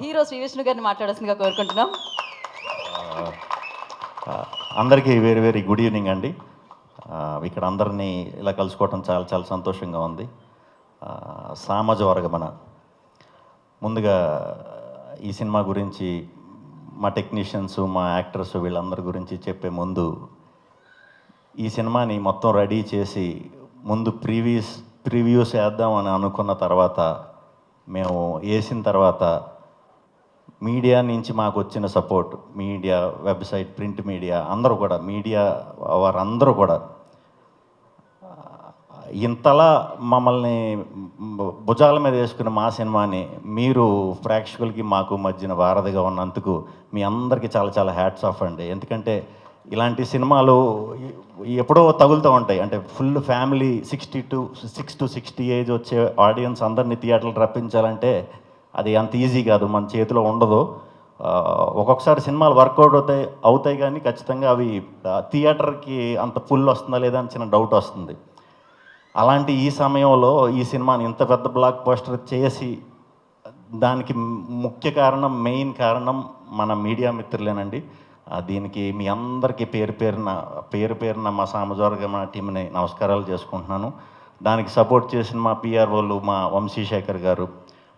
Hero Shri Vishnu గారిని మాట్లాడాల్సిందిగా కోరుకుంటున్నాం. అందరికీ వెరీ వెరీ గుడ్ ఈవినింగ్ అండి. ఇక్కడ అందరినీ ఇలా కలుసుకోవటం చాలా చాలా సంతోషంగా ఉంది. సామాజ వర్గమన ముందుగా ఈ సినిమా గురించి మా టెక్నీషియన్స్, మా యాక్టర్స్ వీళ్ళందరి గురించి చెప్పే ముందు ఈ సినిమాని మొత్తం రెడీ చేసి ముందు ప్రివ్యూస్ వేద్దాం అని అనుకున్న తర్వాత మేము వేసిన తర్వాత మీడియా నుంచి మాకు వచ్చిన support, media, website, print media అందరూ కూడా, మీడియా వారందరూ కూడా ఇంతలా మమ్మల్ని భుజాల మీద వేసుకున్న మా సినిమాని మీరు ప్రేక్షకులకి మాకు మధ్యన వారధిగా ఉన్నందుకు మీ అందరికీ చాలా చాలా హ్యాట్స్ ఆఫ్ అండి. ఎందుకంటే ఇలాంటి సినిమాలు ఎప్పుడో తగులుతూ ఉంటాయి. అంటే ఫుల్ ఫ్యామిలీ 6 to 60 ఏజ్ వచ్చే ఆడియన్స్ అందరినీ థియేటర్లు రప్పించాలంటే అది అంత ఈజీ కాదు, మన చేతిలో ఉండదు. ఒక్కొక్కసారి సినిమాలు వర్కౌట్ అవుతాయి కానీ ఖచ్చితంగా అవి థియేటర్కి అంత ఫుల్ వస్తుందా లేదా అని చిన్న డౌట్ వస్తుంది. అలాంటి ఈ సమయంలో ఈ సినిమాని ఇంత పెద్ద బ్లాక్ బస్టర్ చేసి దానికి ముఖ్య కారణం, మెయిన్ కారణం మన మీడియా మిత్రులేనండి. దీనికి మీ అందరికీ పేరు పేరున మా సామాజిక టీంని నమస్కారాలు చేసుకుంటున్నాను. దానికి సపోర్ట్ చేసిన మా పిఆర్ఓలు, మా వంశీశేఖర్ గారు,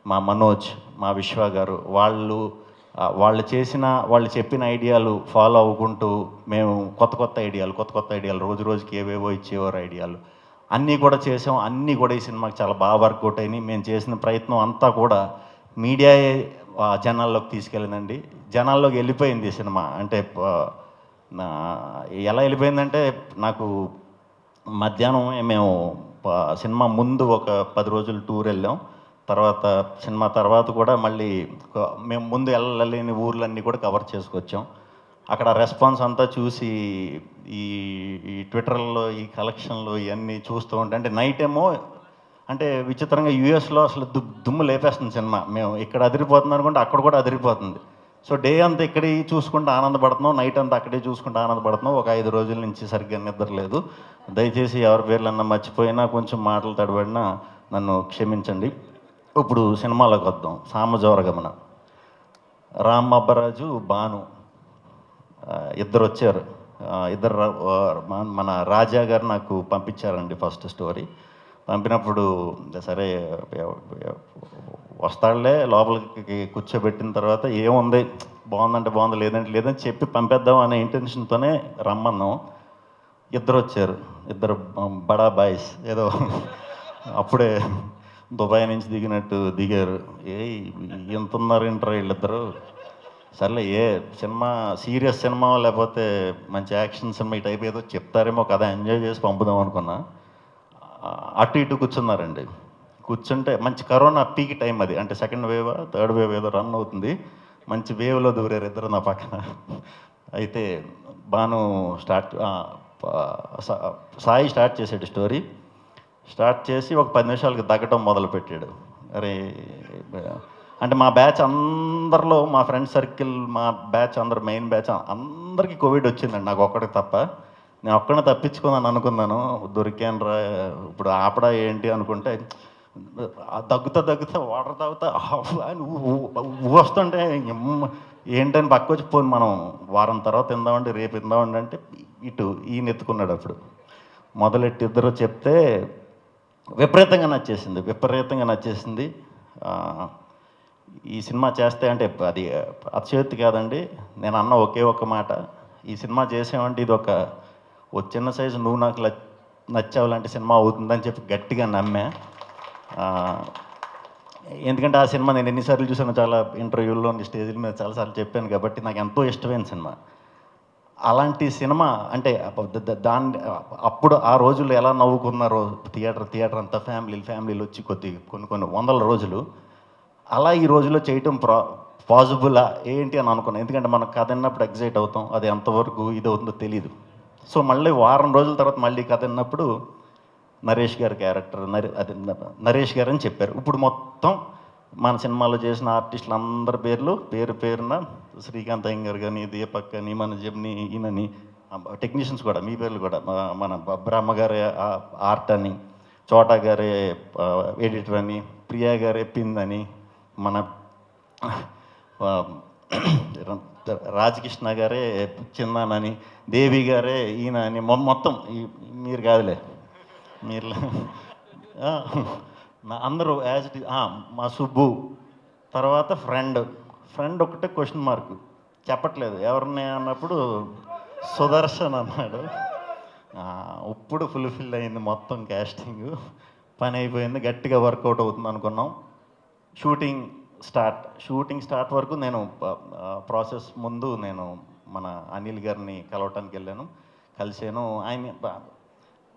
మా మనోజ్, మా విశ్వ గారు, వాళ్ళు చెప్పిన ఐడియాలు ఫాలో అవ్వుకుంటూ మేము కొత్త ఐడియాలు రోజు రోజుకి ఏవేవో ఇచ్చేవారు ఐడియాలు అన్నీ కూడా చేసాం. అన్నీ కూడా ఈ సినిమాకి చాలా బాగా వర్కౌట్ అయినాయి. మేము చేసిన ప్రయత్నం అంతా కూడా మీడియాయే జనాల్లోకి తీసుకెళ్ళిందండి. జనాల్లోకి వెళ్ళిపోయింది ఈ సినిమా. అంటే ఎలా వెళ్ళిపోయిందంటే, నాకు మధ్యాహ్నం మేము సినిమా ముందు ఒక 10 రోజులు టూర్ వెళ్ళాం. తర్వాత సినిమా తర్వాత కూడా మళ్ళీ మేము ముందు వెళ్ళలేని ఊర్లన్నీ కూడా కవర్ చేసుకొచ్చాం. అక్కడ రెస్పాన్స్ అంతా చూసి ఈ ట్విట్టర్లో ఈ కలెక్షన్లు ఇవన్నీ చూస్తూ ఉంటే, అంటే నైట్ ఏమో అంటే విచిత్రంగా యూఎస్లో అసలు దుమ్ము లేపేస్తుంది సినిమా. మేము ఇక్కడ అదిరిపోతుంది అనుకుంటే అక్కడ కూడా అదిరిపోతుంది. సో డే అంతా ఇక్కడే చూసుకుంటూ ఆనందపడుతున్నాం, నైట్ అంతా అక్కడే చూసుకుంటూ ఆనందపడుతున్నాం. ఒక 5 రోజుల నుంచి సరిగ్గా నిద్ర లేదు. దయచేసి ఎవరి పేర్లన్నా మర్చిపోయినా, కొంచెం మాటలు తడబడినా నన్ను క్షమించండి. ఇప్పుడు సినిమాలోకి వద్దాం. సామజోరగమన. రామ్ అబ్బరాజు, భాను ఇద్దరు వచ్చారు. మన రాజా గారు నాకు పంపించారండి ఫస్ట్ స్టోరీ. పంపినప్పుడు సరే వస్తాడులే, లోపలికి కూర్చోబెట్టిన తర్వాత ఏముంది, బాగుందంటే బాగుంది, లేదంటే లేదని చెప్పి పంపేద్దాం అనే ఇంటెన్షన్తోనే రమ్మన్నాం. ఇద్దరు వచ్చారు, ఇద్దరు బడా బాయ్స్, ఏదో అప్పుడే దుబాయ్ నుంచి దిగినట్టు దిగారు. ఎంత ఉన్నారు ఇంటర్ వీళ్ళిద్దరు. సర్లే, ఏ సినిమా సీరియస్ సినిమా లేకపోతే మంచి యాక్షన్ సినిమా ఈ టైప్ ఏదో చెప్తారేమో కదా, ఎంజాయ్ చేసి పంపుదాం అనుకున్నా. అటు ఇటు కూర్చున్నారండి. కూర్చుంటే మంచి కరోనా పీక్ టైం అది, అంటే సెకండ్ వేవ్, థర్డ్ వేవ్ ఏదో రన్ అవుతుంది. మంచి వేవ్లో దూరారు ఇద్దరు నా పక్కన. అయితే బాను సాయి స్టార్ట్ చేసాడు స్టోరీ. స్టార్ట్ చేసి ఒక 10 నిమిషాలకి దగ్గటం మొదలుపెట్టాడు. అరే అంటే మా బ్యాచ్ అందరిలో, మా ఫ్రెండ్ సర్కిల్, మా బ్యాచ్ అందరు, మెయిన్ బ్యాచ్ అందరికీ కోవిడ్ వచ్చిందండి, నాకు ఒక్కడికి తప్ప. నేను ఒక్కడిని తప్పించుకుందాను అనుకున్నాను, దొరికాను రా, ఇప్పుడు ఆపడా ఏంటి అనుకుంటే దగ్గుతా వాటర్ తాగుతా అని వస్తుంటే ఏంటని పక్క వచ్చి పోను, మనం వారం తర్వాత తిందామండి, రేపు తిందామండి అంటే ఇటు ఈయన ఎత్తుకున్నాడు. అప్పుడు మొదలెట్టి ఇద్దరు చెప్తే విపరీతంగా నచ్చేసింది. ఈ సినిమా చేస్తే అంటే అది అతిశయోక్తి కాదండి. నేను అన్న ఒకే ఒక్క మాట, ఈ సినిమా చేసామంటే ఇది ఒక చిన్న సైజు నువ్వు నాకు నచ్చావు లాంటి సినిమా అవుతుందని చెప్పి గట్టిగా నమ్మా. ఎందుకంటే ఆ సినిమా నేను ఎన్నిసార్లు చూసాను, చాలా ఇంటర్వ్యూల్లో, స్టేజ్ల మీద చాలాసార్లు చెప్పాను కాబట్టి నాకు ఎంతో ఇష్టమైన సినిమా. అలాంటి సినిమా అంటే దాన్ని అప్పుడు ఆ రోజుల్లో ఎలా నవ్వుకున్నారో థియేటర్ అంతా ఫ్యామిలీలు వచ్చి కొన్ని వందల రోజులు, అలా ఈ రోజులో చేయటం పాసిబుల్ ఏంటి అని అనుకున్నాను. ఎందుకంటే మనం కథ విన్నప్పుడు ఎగ్జైట్ అవుతాం, అది ఎంతవరకు ఇది అవుతుందో తెలీదు. సో మళ్ళీ వారం రోజుల తర్వాత మళ్ళీ కథ విన్నప్పుడు నరేష్ గారి క్యారెక్టర్, నరేష్ గారు అని చెప్పారు. ఇప్పుడు మొత్తం మన సినిమాలో చేసిన ఆర్టిస్టులు అందరి పేరున శ్రీకాంత్ అయ్యంగారు కానీ, దీపక్ అని, మన జమ్ని, ఈయనని, టెక్నీషియన్స్ కూడా మీ పేర్లు కూడా, మన బ్రహ్మ గారి ఆర్ట్ అని, చోటా గారే ఎడిటర్ అని, ప్రియా గారే పిన్ అని, మన ఆ, రాజకృష్ణ గారే చిన్నానని, దేవి గారే ఈయన అని మొత్తం మీరు కాదులే మీరు ఆ, అందరూ యాజ్ ఇట్ మా సుబ్బు, తర్వాత ఫ్రెండ్ ఒకటే క్వశ్చన్ మార్క్ చెప్పట్లేదు ఎవరిని అన్నప్పుడు సుదర్శన్ అన్నాడు. ఇప్పుడు ఫుల్ఫిల్ అయింది మొత్తం క్యాస్టింగ్, పని అయిపోయింది, గట్టిగా వర్కౌట్ అవుతుంది అనుకున్నాం. షూటింగ్ స్టార్ట్ వరకు నేను ప్రాసెస్ ముందు నేను మన అనిల్ గారిని కలవటానికి వెళ్ళాను, కలిసాను.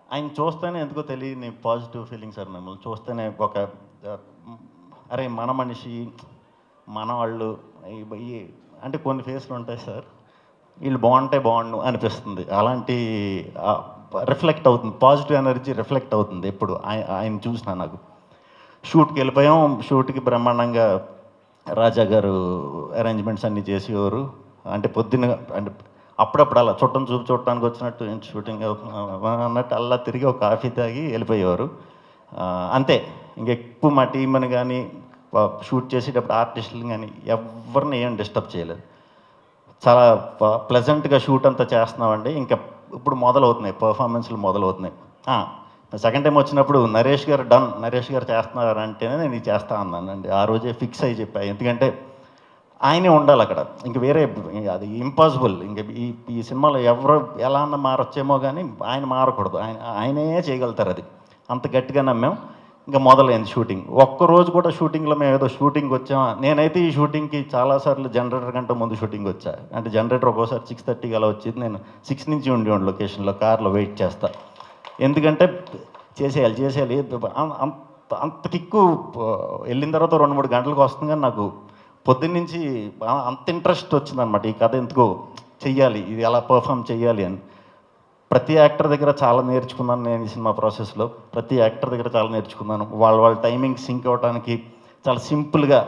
ఆయన చూస్తేనే ఎందుకో తెలియని పాజిటివ్ ఫీలింగ్ సార్. మిమ్మల్ని చూస్తేనే ఒక అరే మన మనిషి, మన వాళ్ళు అంటే కొన్ని ఫేస్లు ఉంటాయి సార్, వీళ్ళు బాగుంటే బాగుండు అనిపిస్తుంది. అలాంటి రిఫ్లెక్ట్ అవుతుంది, పాజిటివ్ ఎనర్జీ రిఫ్లెక్ట్ అవుతుంది ఎప్పుడు ఆయన చూసినా. నాకు షూట్కి వెళ్ళిపోయాం. షూట్కి బ్రహ్మాండంగా రాజా గారు అరేంజ్మెంట్స్ అన్నీ చేసేవారు. అంటే పొద్దున్న అంటే అప్పుడప్పుడు అలా చూడటానికి వచ్చినట్టు ఏంటి షూటింగ్ అన్నట్టు అలా తిరిగి ఒక కాఫీ తాగి వెళ్ళిపోయేవారు. అంతే, ఇంకెక్కువ మా టీం అని కానీ షూట్ చేసేటప్పుడు ఆర్టిస్టులు కానీ ఎవరిని ఏం డిస్టర్బ్ చేయలేదు. చాలా ప్లెజెంట్గా షూట్ అంతా చేస్తున్నామండి. ఇంకా ఇప్పుడు మొదలవుతున్నాయి, పర్ఫార్మెన్స్లు మొదలవుతున్నాయి. సెకండ్ టైం వచ్చినప్పుడు నరేష్ గారు చేస్తున్నారంటేనే నేను ఇది చేస్తా అన్నానండి. ఆ రోజే ఫిక్స్ అయ్యి చెప్పా, ఎందుకంటే ఆయనే ఉండాలి అక్కడ, ఇంక వేరే అది ఇంపాసిబుల్. ఇంక ఈ సినిమాలో ఎవరు ఎలా అన్న మారొచ్చేమో కానీ ఆయన మారకూడదు, ఆయనే చేయగలుగుతారు. అది అంత గట్టిగా నమ్మాం. ఇంకా మొదలైంది షూటింగ్. ఒక్కరోజు కూడా షూటింగ్లో మేము ఏదో షూటింగ్ వచ్చామా, నేనైతే ఈ షూటింగ్కి చాలాసార్లు జనరేటర్ కంటే ముందు షూటింగ్ వచ్చా. అంటే జనరేటర్ ఒక్కోసారి 6:30కి అలా వచ్చేది, నేను 6 నుంచి ఉండేవాడు లొకేషన్లో, కార్లో వెయిట్ చేస్తా. ఎందుకంటే చేసేయాలి. అంత కిక్కు వెళ్ళిన తర్వాత 2-3 గంటలకు వస్తుంది. కానీ నాకు పొద్దున్నుంచి అంత ఇంట్రెస్ట్ వచ్చిందనమాట, ఈ కథ ఎందుకో చెయ్యాలి, ఇది ఎలా పర్ఫామ్ చెయ్యాలి అని. ప్రతి యాక్టర్ దగ్గర చాలా నేర్చుకున్నాను నేను ఈ సినిమా ప్రాసెస్లో. ప్రతి యాక్టర్ దగ్గర చాలా నేర్చుకున్నాను. వాళ్ళ టైమింగ్ సింక్ అవ్వడానికి చాలా సింపుల్గా,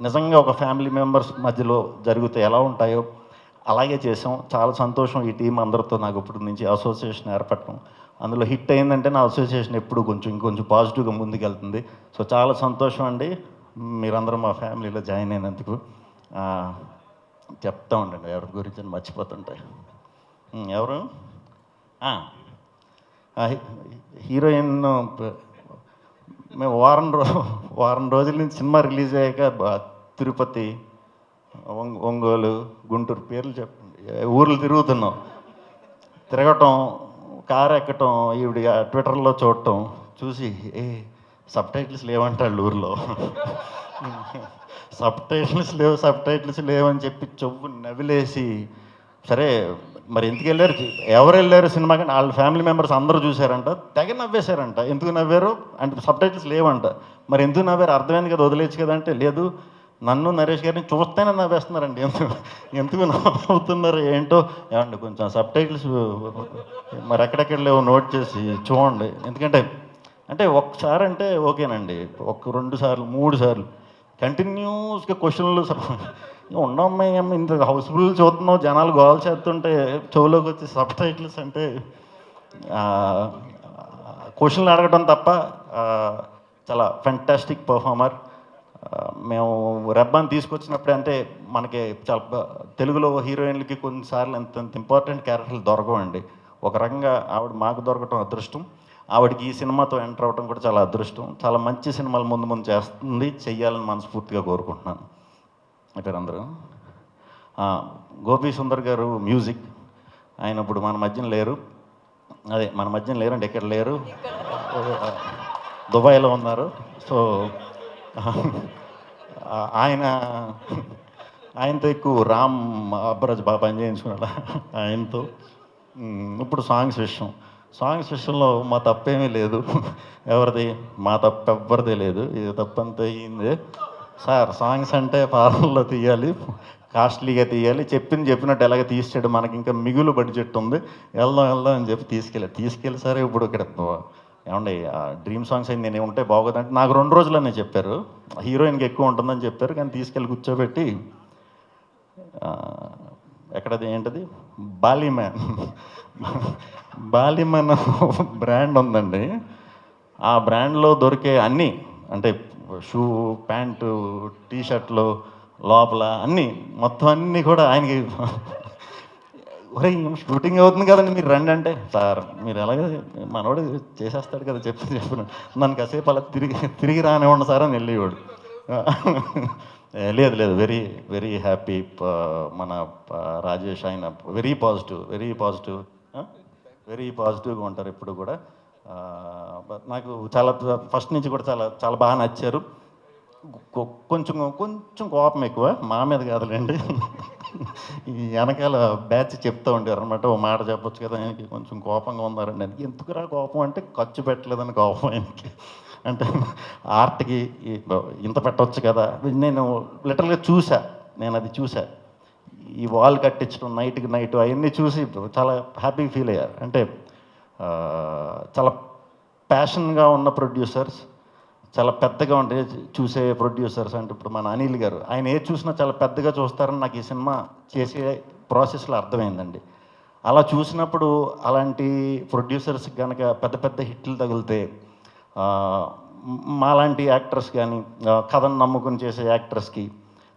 నిజంగా ఒక ఫ్యామిలీ మెంబర్స్ మధ్యలో జరిగితే ఎలా ఉంటాయో అలాగే చేసాం. చాలా సంతోషం ఈ టీం అందరితో నాకు ఇప్పుడు నుంచి అసోసియేషన్ ఏర్పడటం. అందులో హిట్ అయిందంటే నా అసోసియేషన్ ఎప్పుడు ఇంకొంచెం పాజిటివ్గా ముందుకెళ్తుంది. సో చాలా సంతోషం అండి, మీరందరూ మా ఫ్యామిలీలో జాయిన్ అయినందుకు. చెప్తా ఉండండి ఎవరి గురించి మర్చిపోతుంటాయి. ఎవరు హీరోయిన్, మేము వారం రోజుల నుంచి సినిమా రిలీజ్ అయ్యాక తిరుపతి, ఒంగోలు, గుంటూరు పేర్లు చెప్పండి, ఊర్లు తిరగటం, కారు ఎక్కటం, ఈవిడ ట్విట్టర్లో చూడటం, చూసి సబ్ టైటిల్స్ లేవంటాళ్ళు ఊర్లో. సబ్ టైటిల్స్ లేవని చెప్పి చెవు నవ్విలేసి, సరే మరి ఎందుకు వెళ్ళారు, ఎవరు వెళ్ళారు సినిమాకి, వాళ్ళ ఫ్యామిలీ మెంబర్స్ అందరూ చూశారంట, తెగ నవ్వేశారంట. ఎందుకు నవ్వారు అంటే సబ్ టైటిల్స్ లేవంట. మరి ఎందుకు నవ్వారు, అర్థమైంది కదా, వదిలేచ్చు కదా అంటే, లేదు నన్ను నరేష్ గారిని చూస్తేనే నవ్వేస్తున్నారండి, ఎందుకు నవ్వుతున్నారు ఏంటో, ఏమండి కొంచెం సబ్ టైటిల్స్ మరి ఎక్కడెక్కడ లేవో నోట్ చేసి చూడండి. ఎందుకంటే అంటే ఒకసారి అంటే ఓకేనండి, 2 సార్లు 3 సార్లు కంటిన్యూస్గా క్వశ్చన్లు ఉండమ్మాయి ఇంత హౌస్ఫుల్ చూస్తున్నావు, జనాలు గోల్ చేస్తుంటే చెవులోకి వచ్చి సబ్ టైటిల్స్ అంటే క్వశ్చన్లు అడగడం తప్ప. చాలా ఫెంటాస్టిక్ పర్ఫార్మర్. మేము రెబ్బాని తీసుకొచ్చినప్పుడే, అంటే మనకి చాలా తెలుగులో హీరోయిన్లకి కొన్నిసార్లు ఎంత ఇంపార్టెంట్ క్యారెక్టర్లు దొరకవండి. ఒక రకంగా ఆవిడ మాకు దొరకటం అదృష్టం, ఆవిడకి ఈ సినిమాతో ఎంటర్ అవ్వడం కూడా చాలా అదృష్టం. చాలా మంచి సినిమాలు ముందు చేస్తుంది, చెయ్యాలని మనస్ఫూర్తిగా కోరుకుంటున్నాను. అయిపోయారు అందరూ. గోపీ సుందర్ గారు మ్యూజిక్, ఆయన ఇప్పుడు మన మధ్యన లేరు, అంటే ఇక్కడ లేరు, దుబాయ్లో ఉన్నారు. సో ఆయనతో ఎక్కువ రామ్ అబ్బరాజ్ బాగా పని చేయించుకున్నాడు ఆయనతో. ఇప్పుడు సాంగ్స్ విషయంలో మా తప్పేమీ లేదు. ఎవరిది మా తప్పు ఎవ్వరిదే లేదు, ఇది తప్పంతా అయ్యింది సార్. సాంగ్స్ అంటే పార్లర్లో తీయాలి, కాస్ట్లీగా తీయాలి, చెప్పినట్టు ఎలాగ తీసాడు, మనకి ఇంకా మిగులు బడ్జెట్ ఉంది, వెళ్దాం అని చెప్పి తీసుకెళ్ళి సరే ఇప్పుడు ఇక్కడ ఏమండి డ్రీమ్ సాంగ్స్ అయింది నేను ఉంటే బాగోదంటే, నాకు 2 రోజులనే చెప్పారు, హీరోయిన్కి ఎక్కువ ఉంటుందని చెప్పారు. కానీ తీసుకెళ్ళి కూర్చోబెట్టి ఎక్కడది ఏంటది బాలీమన్ బ్రాండ్ ఉందండి. ఆ బ్రాండ్లో దొరికే అన్నీ, అంటే షూ, ప్యాంటు, టీషర్ట్లు, లోపల అన్నీ మొత్తం అన్నీ కూడా ఆయనకి ఒరే షూటింగ్ అవుతుంది కదండి మీరు రండి అంటే, సార్ మీరు ఎలాగ మనోడు చేసేస్తాడు కదా చెప్పిన నన్ను కాసేపు అలా తిరిగి రానివ్వండి సార్ అని వెళ్ళేవాడు. లేదు లేదు, వెరీ వెరీ హ్యాపీ. మన రాజేష్ ఆయన వెరీ పాజిటివ్, వెరీ పాజిటివ్గా ఉంటారు ఎప్పుడు కూడా. నాకు చాలా ఫస్ట్ నుంచి కూడా చాలా చాలా బాగా నచ్చారు. కొంచెం కొంచెం కోపం ఎక్కువ, మా మీద కాదులేండి, ఈ వెనకాల బ్యాచ్ చెప్తూ ఉండేవారు అనమాట. ఓ మాట చెప్పొచ్చు కదా, ఆయనకి కొంచెం కోపంగా ఉన్నారండి. ఆయనకి ఎందుకురా కోపం అంటే, ఖర్చు పెట్టలేదని కోపం ఆయనకి. అంటే ఆర్ట్కి ఇంత పెట్టవచ్చు కదా. నేను లిటరల్గా చూసా, నేను అది చూసా, ఈ వాల్ కట్టించడం నైట్కి నైట్ అవన్నీ చూసి చాలా హ్యాపీగా ఫీల్ అయ్యారు. అంటే చాలా ప్యాషన్గా ఉన్న ప్రొడ్యూసర్స్, చాలా పెద్దగా ఉంటే చూసే ప్రొడ్యూసర్స్, అంటే ఇప్పుడు మన అనిల్ గారు, ఆయన ఏది చూసినా చాలా పెద్దగా చూస్తారని నాకు ఈ సినిమా చేసే ప్రాసెస్లో అర్థమైందండి. అలా చూసినప్పుడు అలాంటి ప్రొడ్యూసర్స్కి కనుక పెద్ద పెద్ద హిట్లు తగిలితే, మాలాంటి యాక్టర్స్ కానీ, కథను నమ్ముకుని చేసే యాక్టర్స్కి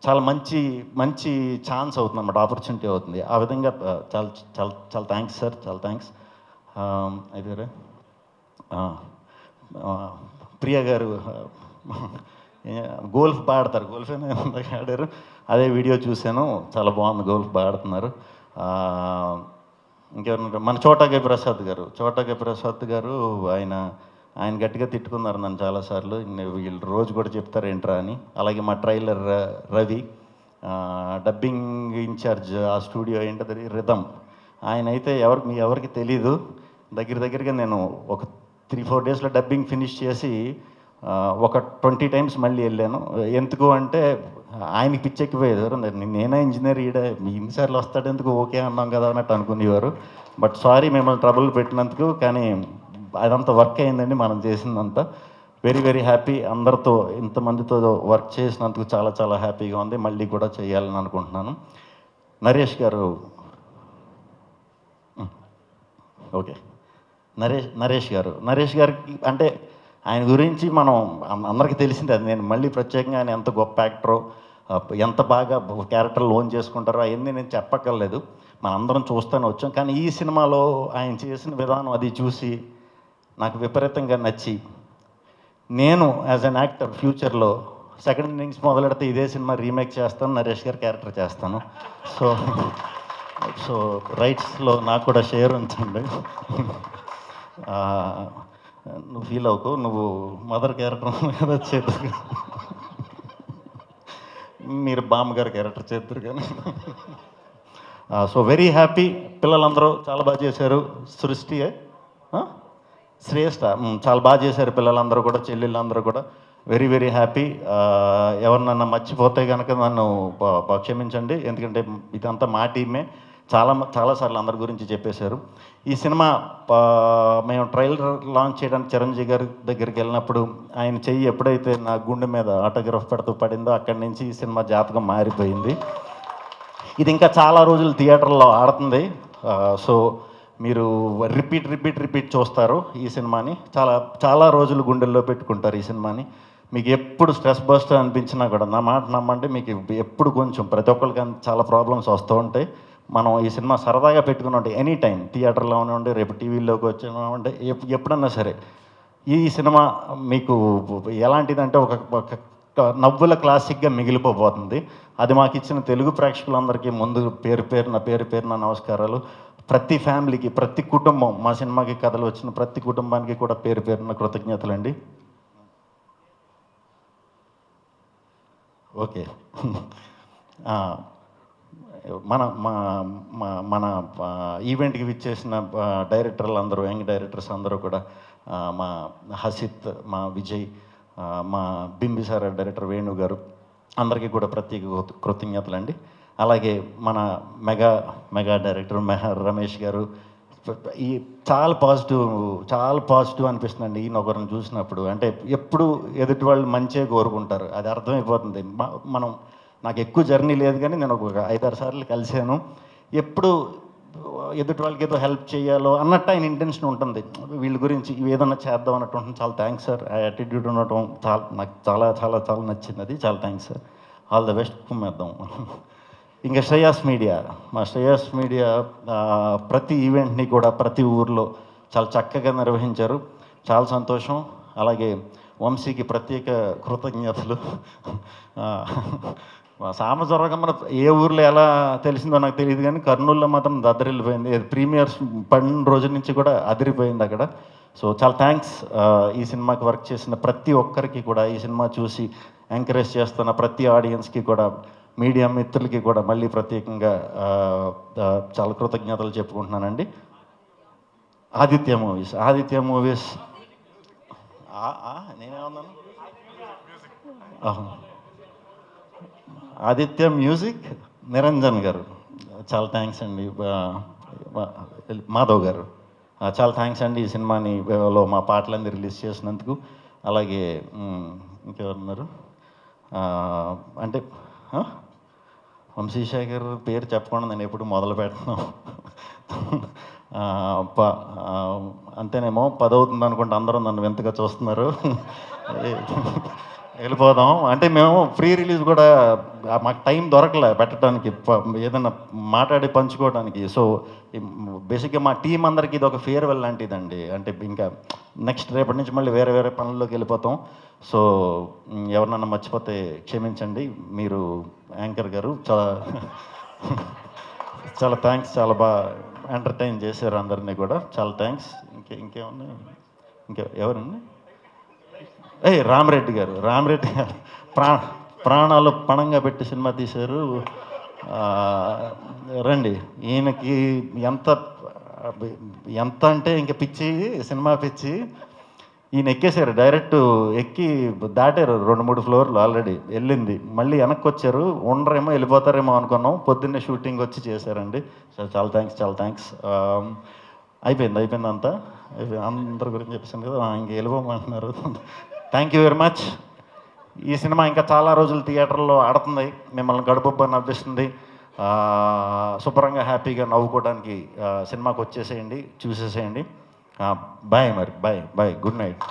చాలా మంచి మంచి ఛాన్స్ అవుతుంది అన్నమాట, ఆపర్చునిటీ అవుతుంది. ఆ విధంగా చాలా చాలా చాలా థ్యాంక్స్ సార్, చాలా థ్యాంక్స్. అయితే ప్రియ గారు గోల్ఫ్ బాగా ఆడతారు, గోల్ఫ్ ఆడారు, అదే వీడియో చూశాను, చాలా బాగుంది, గోల్ఫ్ బాగా ఆడుతున్నారు. ఇంకెవరు, మన చోటాకే ప్రసాద్ గారు ఆయన గట్టిగా తిట్టుకున్నారు నన్ను చాలాసార్లు, వీళ్ళు రోజు కూడా చెప్తారు ఏంట్రా అని. అలాగే మా ట్రైలర్ రవి, డబ్బింగ్ ఇన్ఛార్జ్ ఆ స్టూడియో ఏంటది రిథమ్, ఆయన అయితే ఎవరికి తెలీదు, దగ్గరగా నేను ఒక 3-4 డేస్లో డబ్బింగ్ ఫినిష్ చేసి ఒక 20 టైమ్స్ మళ్ళీ వెళ్ళాను. ఎందుకు అంటే ఆయనకి పిచ్చెక్కిపోయేవారు, నేనే ఇంజనీర్ ఇన్నిసార్లు వస్తాడు ఎందుకు, ఓకే అన్నాం కదా అన్నట్టు అనుకునేవారు. బట్ సారీ మిమ్మల్ని ట్రబుల్ పెట్టినందుకు, కానీ అదంతా వర్క్ అయిందండి మనం చేసిందంతా. వెరీ వెరీ హ్యాపీ, అందరితో ఇంతమందితో వర్క్ చేసినందుకు చాలా చాలా హ్యాపీగా ఉంది. మళ్ళీ కూడా చేయాలని అనుకుంటున్నాను. నరేష్ గారు, ఓకే, నరేష్ గారికి అంటే ఆయన గురించి మనం అందరికీ తెలిసిందే, అది నేను మళ్ళీ ప్రత్యేకంగా ఆయన ఎంత గొప్ప యాక్టరో, ఎంత బాగా క్యారెక్టర్ లోన్ చేసుకుంటారో అవన్నీ నేను చెప్పక్కర్లేదు, మనందరం చూస్తూనే వచ్చాం. కానీ ఈ సినిమాలో ఆయన చేసిన విధానం అది చూసి నాకు విపరీతంగా నచ్చి, నేను యాజ్ అన్ యాక్టర్ ఫ్యూచర్లో సెకండ్ ఇన్నింగ్స్ మొదలెడితే ఇదే సినిమా రీమేక్ చేస్తాను, నరేష్ గారి క్యారెక్టర్ చేస్తాను. సో రైట్స్లో నాకు కూడా షేర్ ఉంచండి. నువ్వు ఫీల్ అవ్వకు, నువ్వు మదర్ క్యారెక్టర్ కదా చేద్దరు, మీరు బామ్మగారి క్యారెక్టర్ చేద్దరు కానీ. సో వెరీ హ్యాపీ, పిల్లలందరూ చాలా బాగా చేశారు. శ్రేష్ఠ చాలా బాగా చేశారు పిల్లలందరూ కూడా, చెల్లెళ్ళందరూ కూడా. Very very happy. ఎవరినన్నా మర్చిపోతే కనుక నన్ను క్షమించండి, ఎందుకంటే ఇదంతా మా టీమే. చాలాసార్లు అందరి గురించి చెప్పేశారు. ఈ సినిమా మేము ట్రైలర్ లాంచ్ చేయడానికి చిరంజీవి గారి దగ్గరికి వెళ్ళినప్పుడు ఆయన చెయ్యి ఎప్పుడైతే నా గుండె మీద ఆటోగ్రాఫ్ పెడుతూ పడిందో అక్కడి నుంచి ఈ సినిమా జాతకం మారిపోయింది. ఇది ఇంకా చాలా రోజులు థియేటర్లో ఆడుతుంది. సో మీరు రిపీట్ చూస్తారు ఈ సినిమాని, చాలా రోజులు గుండెల్లో పెట్టుకుంటారు ఈ సినిమాని. మీకు ఎప్పుడు స్ట్రెస్ బస్ట్ అనిపించినా కూడా నా మాట నమ్మండి, మీకు ఎప్పుడు కొంచెం ప్రతి ఒక్కరికి చాలా ప్రాబ్లమ్స్ వస్తూ ఉంటాయి. మనం ఈ సినిమా సరదాగా పెట్టుకుని ఉంటే ఎనీ టైం థియేటర్లో ఉండి, రేపు టీవీలోకి వచ్చినామంటే ఎప్పుడన్నా సరే ఈ సినిమా మీకు ఎలాంటిదంటే ఒక నవ్వుల క్లాసిక్గా మిగిలిపోబోతుంది. అది మాకు ఇచ్చిన తెలుగు ప్రేక్షకులందరికీ ముందు పేరు పేరున నమస్కారాలు. ప్రతి ఫ్యామిలీకి, ప్రతి కుటుంబం, మా సినిమాకి కథలు వచ్చిన ప్రతి కుటుంబానికి కూడా పేరున కృతజ్ఞతలండి. ఓకే, మన ఈవెంట్కి విచ్చేసిన డైరెక్టర్లు అందరూ, యంగ్ డైరెక్టర్స్ అందరూ కూడా, మా హసిత్, మా విజయ్, మా బింబిసార డైరెక్టర్ వేణు గారు, అందరికీ కూడా ప్రత్యేక కృతజ్ఞతలండి. అలాగే మన మెగా డైరెక్టర్ మెహర్ రమేష్ గారు, ఈ చాలా పాజిటివ్ అనిపిస్తుందండి ఈయన ఒకరిని చూసినప్పుడు. అంటే ఎప్పుడు ఎదుటి వాళ్ళు మంచిగా కోరుకుంటారు, అది అర్థమైపోతుంది. నాకు ఎక్కువ జర్నీ లేదు కానీ నేను ఒక 5-6 సార్లు కలిశాను. ఎప్పుడు ఎదుటి వాళ్ళకి ఏదో హెల్ప్ చేయాలో అన్నట్టు ఆయన ఇంటెన్షన్ ఉంటుంది, వీళ్ళ గురించి ఏదన్నా చేద్దాం అన్నట్టు ఉంటుంది. చాలా థ్యాంక్స్ సార్, ఆ యాటిట్యూడ్ ఉండటం నాకు చాలా నచ్చింది, అది చాలా thanks sir. All the best కుమ్మేద్దాం. ఇంకా శ్రేయాస్ మీడియా, మా శ్రేయాస్ మీడియా ప్రతి ఈవెంట్ని కూడా ప్రతి ఊర్లో చాలా చక్కగా నిర్వహించారు, చాలా సంతోషం. అలాగే వంశీకి ప్రత్యేక కృతజ్ఞతలు. సామజొరగమ్మ ఏ ఊర్లో ఎలా తెలిసిందో నాకు తెలియదు, కానీ కర్నూలులో మాత్రం దద్దరిల్లిపోయింది. ప్రీమియర్స్ పడిన రోజు నుంచి కూడా అదిరిపోయింది అక్కడ. సో చాలా థ్యాంక్స్. ఈ సినిమాకి వర్క్ చేసిన ప్రతి ఒక్కరికి కూడా, ఈ సినిమా చూసి ఎంకరేజ్ చేస్తున్న ప్రతి ఆడియన్స్కి కూడా, మీడియా మిత్రులకి కూడా మళ్ళీ ప్రత్యేకంగా చాలా కృతజ్ఞతలు చెప్పుకుంటున్నానండి. ఆదిత్య మూవీస్ నేనేమన్నాను? ఆదిత్య మ్యూజిక్ నిరంజన్ గారు చాలా థ్యాంక్స్ అండి. మాధవ్ గారు చాలా థ్యాంక్స్ అండి, ఈ సినిమాని లో మా పాటలన్నీ రిలీజ్ చేసినందుకు. అలాగే ఇంకెవరున్నారు అంటే వంశీశేఖర్ పేరు చెప్పకుండా నేను ఎప్పుడు మొదలు పెట్టను. అంతేనేమో 10 అవుతుంది అనుకుంటే అందరూ నన్ను వింతగా చూస్తున్నారు. వెళ్ళిపోదాం అంటే మేము ప్రీ రిలీజ్ కూడా మాకు టైం దొరకలే పెట్టడానికి, ఏదైనా మాట్లాడి పంచుకోవడానికి. సో బేసిక్గా మా టీం అందరికీ ఇది ఒక ఫేర్వెల్ లాంటిదండి. అంటే ఇంకా నెక్స్ట్ రేపటి నుంచి మళ్ళీ వేరే వేరే పనుల్లోకి వెళ్ళిపోతాం. సో ఎవరినన్నా మర్చిపోతే క్షమించండి. మీరు యాంకర్ గారు చాలా చాలా థ్యాంక్స్, చాలా బాగా ఎంటర్టైన్ చేశారు అందరినీ కూడా, చాలా థ్యాంక్స్. ఇంకేమన్నా ఎవరండి? రామిరెడ్డి గారు ప్రాణాలు పణంగా పెట్టి సినిమా తీశారు. రండి, ఈయనకి ఎంత అంటే ఇంకా పిచ్చి, సినిమా పిచ్చి. ఈయన ఎక్కేశారు, డైరెక్ట్ ఎక్కి దాటారు 2-3 ఫ్లోర్లు ఆల్రెడీ వెళ్ళింది. మళ్ళీ వెనక్కి వచ్చారు, ఉండరేమో వెళ్ళిపోతారేమో అనుకున్నాం. పొద్దున్నే షూటింగ్ వచ్చి చేశారండి. చాలా థ్యాంక్స్. అయిపోయింది అంతా. అందరి గురించి చెప్పేసాను కదా, ఇంక వెళ్ళిపోమంటున్నారు. Thank you very much. ఈ సినిమా ఇంకా చాలా రోజులు థియేటర్లో ఆడుతుంది, మిమ్మల్ని గడుపుబ్బా నవ్విస్తుంది. శుభ్రంగా హ్యాపీగా నవ్వుకోవడానికి సినిమాకి వచ్చేసేయండి, చూసేసేయండి. బాయ్, మరి బాయ్, గుడ్ నైట్.